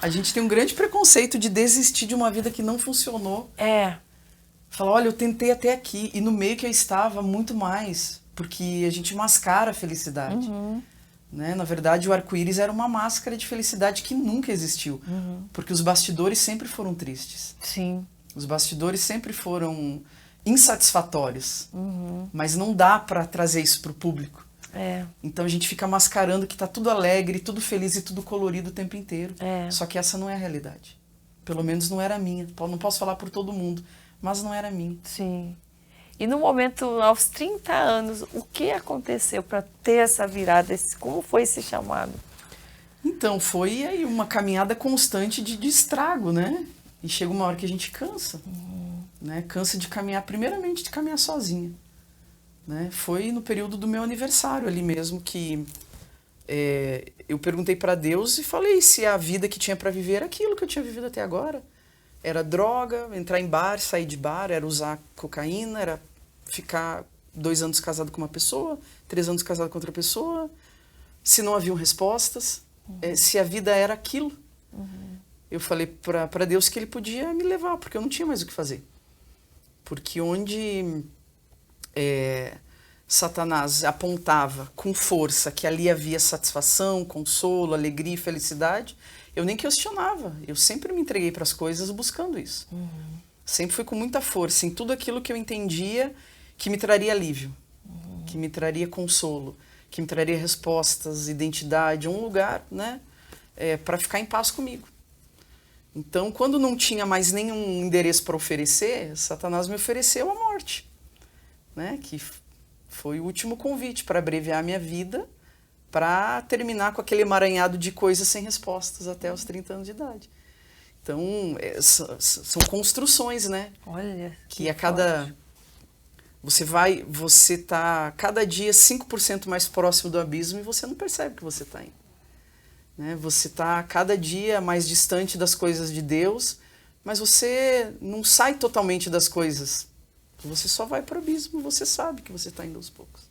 A gente tem um grande preconceito de desistir de uma vida que não funcionou. Falar, olha, eu tentei até aqui, e no meio que eu estava, muito mais. Porque a gente mascara a felicidade. Né? Na verdade, o arco-íris era uma máscara de felicidade que nunca existiu. Porque os bastidores sempre foram tristes. Sim. Os bastidores sempre foram insatisfatórios. Mas não dá para trazer isso para o público. Então a gente fica mascarando que está tudo alegre, tudo feliz e tudo colorido o tempo inteiro. Só que essa não é a realidade. Pelo menos não era a minha. Não posso falar por todo mundo, mas não era a minha. Sim. E no momento, aos 30 anos, o que aconteceu para ter essa virada? Como foi esse chamado? Então, foi aí uma caminhada constante de estrago, né? E chega uma hora que a gente cansa. Né? Cansa de caminhar, primeiramente de caminhar sozinha. Né? Foi no período do meu aniversário ali mesmo que eu perguntei para Deus e falei se a vida que tinha para viver era aquilo que eu tinha vivido até agora. Era droga, entrar em bar, sair de bar, era usar cocaína, era ficar 2 anos casado com uma pessoa, 3 anos casado com outra pessoa, se não haviam respostas, se a vida era aquilo. Eu falei para Deus que Ele podia me levar, porque eu não tinha mais o que fazer. Porque onde Satanás apontava com força que ali havia satisfação, consolo, alegria e felicidade, eu nem questionava. Eu sempre me entreguei para as coisas buscando isso. Sempre fui com muita força em tudo aquilo que eu entendia que me traria alívio, que me traria consolo, que me traria respostas, identidade, um lugar, né, para ficar em paz comigo. Então, quando não tinha mais nenhum endereço para oferecer, Satanás me ofereceu a morte, né, que foi o último convite para abreviar a minha vida, para terminar com aquele emaranhado de coisas sem respostas até os 30 anos de idade. Então, são construções, né? Olha, que a cada... Você está cada dia 5% mais próximo do abismo e você não percebe que você está indo. Né? Você está cada dia mais distante das coisas de Deus, mas você não sai totalmente das coisas. Você só vai para o abismo, você sabe que você está indo aos poucos.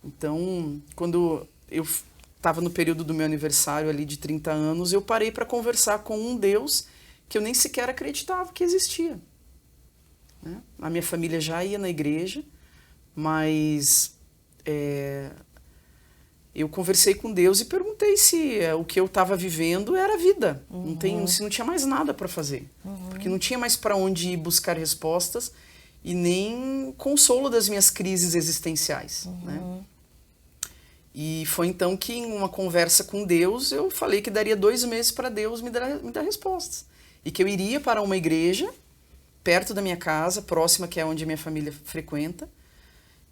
Então, quando eu estava no período do meu aniversário ali de 30 anos, eu parei para conversar com um Deus que eu nem sequer acreditava que existia. Né? A minha família já ia na igreja, mas eu conversei com Deus e perguntei se o que eu estava vivendo era vida. Se não tinha mais nada para fazer. Porque não tinha mais para onde ir buscar respostas e nem consolo das minhas crises existenciais. Né? E foi então que, em uma conversa com Deus, eu falei que daria 2 meses para Deus me dar respostas. E que eu iria para uma igreja, perto da minha casa, próxima, que é onde a minha família frequenta,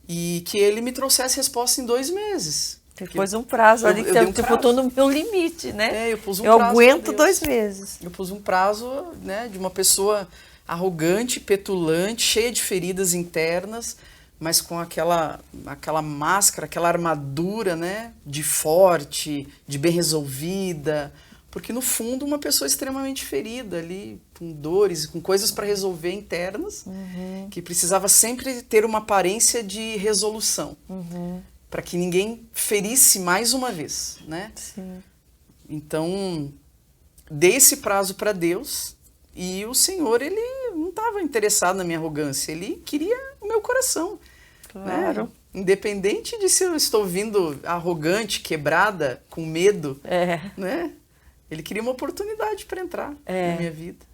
e que ele me trouxesse resposta em 2 meses. Você pôs um prazo ali, que botou no meu limite, né? Eu pus um prazo. Eu aguento 2 meses. Eu pus um prazo, né, de uma pessoa arrogante, petulante, cheia de feridas internas, mas com aquela máscara, aquela armadura, né, de forte, de bem resolvida, porque no fundo uma pessoa extremamente ferida ali, com dores, com coisas para resolver internas, que precisava sempre ter uma aparência de resolução, para que ninguém ferisse mais uma vez, né? Sim. Então, dei esse prazo para Deus e o Senhor, Ele não estava interessado na minha arrogância, Ele queria o meu coração. Claro. Né? Independente de se eu estou vindo arrogante, quebrada, com medo, né? Ele queria uma oportunidade para entrar na minha vida.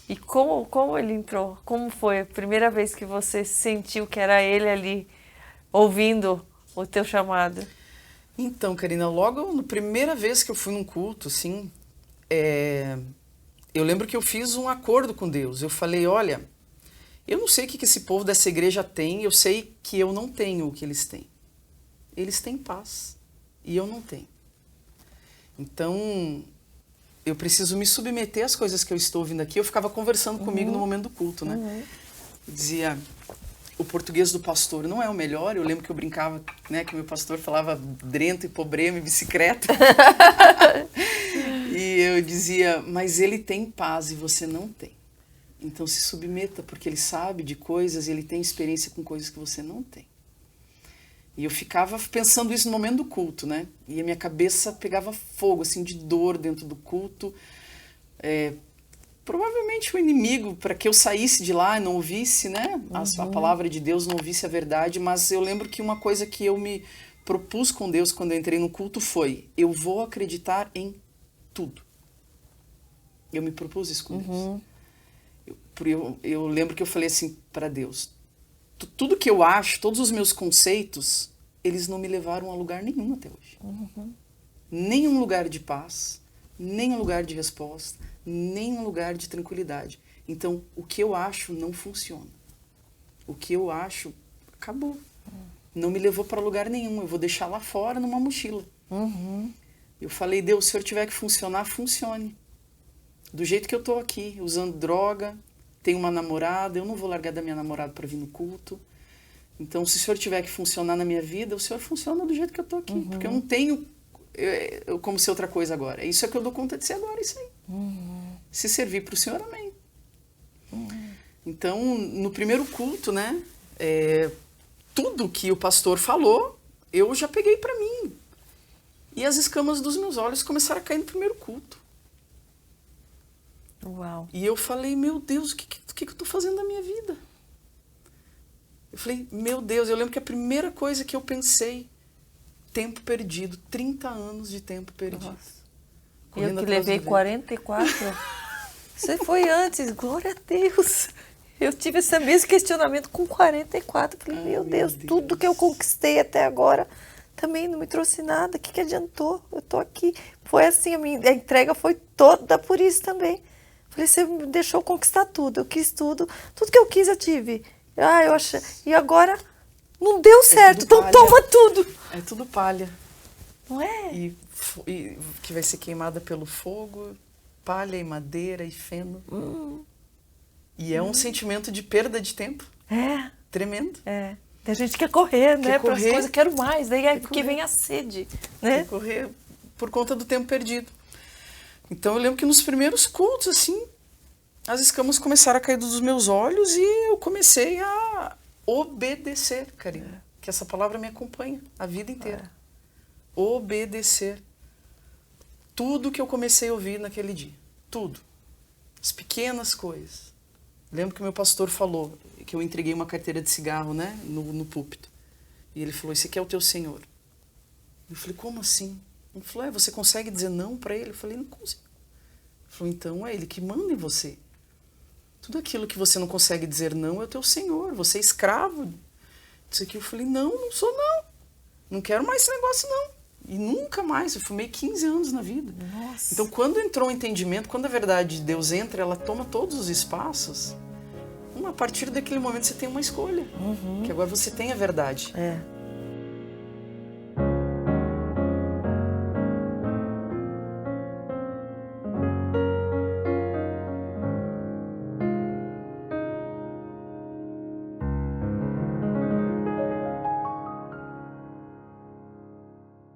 E como ele entrou? Como foi a primeira vez que você sentiu que era ele ali, ouvindo o teu chamado? Então, Karina, logo na primeira vez que eu fui num culto, assim, eu lembro que eu fiz um acordo com Deus. Eu falei, olha, eu não sei o que esse povo dessa igreja tem, eu sei que eu não tenho o que eles têm. Eles têm paz e eu não tenho. Então, eu preciso me submeter às coisas que eu estou ouvindo aqui. Eu ficava conversando comigo no momento do culto, né? Eu dizia, o português do pastor não é o melhor. Eu lembro que eu brincava, né, que o meu pastor falava drento e pobrema e bicicleta. E eu dizia, mas ele tem paz e você não tem. Então se submeta, porque ele sabe de coisas e ele tem experiência com coisas que você não tem. E eu ficava pensando isso no momento do culto, né? E a minha cabeça pegava fogo, assim, de dor dentro do culto, Provavelmente o inimigo, para que eu saísse de lá e não ouvisse, né? A palavra de Deus, não ouvisse a verdade, mas eu lembro que uma coisa que eu me propus com Deus quando eu entrei no culto foi: eu vou acreditar em tudo. Eu me propus isso com Deus. Eu lembro que eu falei assim para Deus: tudo que eu acho, todos os meus conceitos, eles não me levaram a lugar nenhum até hoje. Nem um lugar de paz, nem um lugar de resposta, nem um lugar de tranquilidade. Então, o que eu acho não funciona. O que eu acho, acabou. Não me levou para lugar nenhum. Eu vou deixar lá fora numa mochila. Eu falei: Deus, se o Senhor tiver que funcionar, funcione. Do jeito que eu estou aqui, usando droga, tenho uma namorada, eu não vou largar da minha namorada para vir no culto. Então, se o Senhor tiver que funcionar na minha vida, o Senhor funciona do jeito que eu estou aqui. Porque eu não tenho como ser outra coisa agora. Isso é que eu dou conta de ser agora, isso aí. Se servir para o Senhor, amém. Então, no primeiro culto, né, tudo que o pastor falou, eu já peguei para mim. E as escamas dos meus olhos começaram a cair no primeiro culto. Uau. E eu falei: meu Deus, o que eu estou fazendo na minha vida? Eu falei: meu Deus, eu lembro que a primeira coisa que eu pensei, tempo perdido, 30 anos de tempo perdido. Nossa. Eu que levei 44. Você foi antes, glória a Deus. Eu tive esse mesmo questionamento com 44. Falei: meu Deus, tudo que eu conquistei até agora também não me trouxe nada. O que adiantou? Eu tô aqui. Foi assim, a entrega foi toda por isso também. Falei: você me deixou conquistar tudo. Eu quis tudo. Tudo que eu quis eu tive. Eu achei. E agora não deu certo. Então palha. toma tudo. É tudo palha. Não é? E que vai ser queimada pelo fogo, palha e madeira e feno. E é um sentimento de perda de tempo. É. Tremendo. É. A gente quer correr, né? Para as coisas, quero mais. Daí é porque vem a sede, né? Quer correr por conta do tempo perdido. Então eu lembro que nos primeiros cultos, assim, as escamas começaram a cair dos meus olhos e eu comecei a obedecer, Karina. Que essa palavra me acompanha a vida inteira. Obedecer. Tudo que eu comecei a ouvir naquele dia. Tudo. As pequenas coisas. Lembro que o meu pastor falou que eu entreguei uma carteira de cigarro, né, no púlpito. E ele falou: esse aqui é o teu Senhor. Eu falei: como assim? Ele falou: você consegue dizer não para ele? Eu falei: não consigo. Ele falou: então é ele que manda em você. Tudo aquilo que você não consegue dizer não é o teu Senhor. Você é escravo disso aqui. Eu falei: não sou não. Não quero mais esse negócio não. E nunca mais. Eu fumei 15 anos na vida. Nossa. Então, quando entrou o entendimento, quando a verdade de Deus entra, ela toma todos os espaços. A partir daquele momento você tem uma escolha. Que agora você tem a verdade.